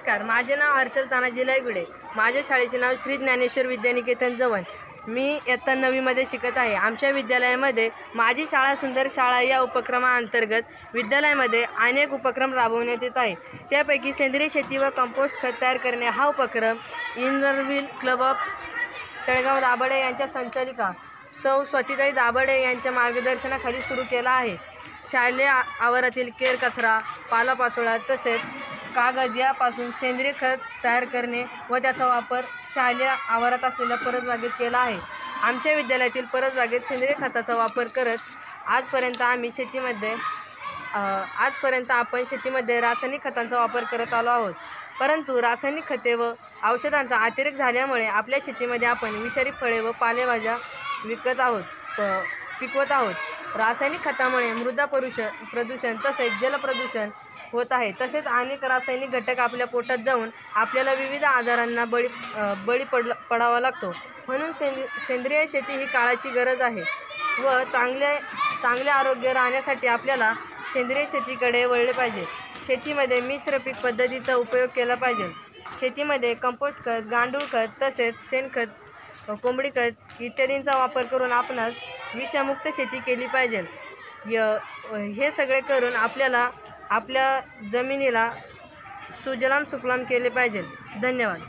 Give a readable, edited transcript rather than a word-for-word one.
नमस्कार, माझे नाव हर्षल तानाजी लायगुडे। माझ्या शाळेचे नाव श्री ज्ञानेश्वर विद्यानिकेतन जवळ। मी इयत्ता 9वी मध्ये शिकत आहे। आमच्या विद्यालयामध्ये माझी शाळा सुंदर शाळा या उपक्रमाअंतर्गत विद्यालयामध्ये अनेक उपक्रम राबवण्यात येत आहे। त्यापैकी सेंद्रिय शेती व कंपोस्ट खत तयार करणे हा उपक्रम Inner Wheel club of Talegaon Dabhade यांच्या संचालिका सौ स्वातीताई दाभाडे यांच्या मार्गदर्शनाखाली सुरू केला आहे। शालेय आवारातील केर कचरा, पालापाचोळा तसेच कागद यापासून सेंद्रिय खत तयार करणे व त्याचा वापर शालेय आवारात असलेल्या परसबागेत केला आहे। आमच्या विद्यालयातील परसबागेत सेंद्रिय खताचा वापर करत आजपर्यंत आपण शेतीमध्ये रासायनिक खतांचा वापर करत आलो आहोत। परंतु रासायनिक खते व औषधांचा अतिरेक झाल्यामुळे आपल्या शेतीमध्ये आपण विषारी फळे व पालेभाज्या पिकवत आहोत। रासायनिक खतामुळे मृदा प्रदूषण तसेच जलप्रदूषण होत आहे। तसेच अनेक रासायनिक घटक आपल्या पोटात जाऊन आपल्याला विविध आजारांना बळी पडावा लागतो। म्हणून सेंद्रिय शेती ही काळाची गरज आहे व चांगले आरोग्य राहण्यासाठी आपल्याला सेंद्रिय शेतीकडे वळले पाहिजे। शेतीमध्ये मिश्र पीक पद्धतीचा उपयोग केला पाहिजे। शेतीमध्ये कंपोस्ट खत, गांडूळ खत तसेच शेणखत, कोंबडी खत इत्यादींचा वापर करून आपणास विषमुक्त शेती केली पाहिजे। हे सगळे करून आपल्या जमिनीला सुजलाम सुफलाम केले पाहिजे। धन्यवाद।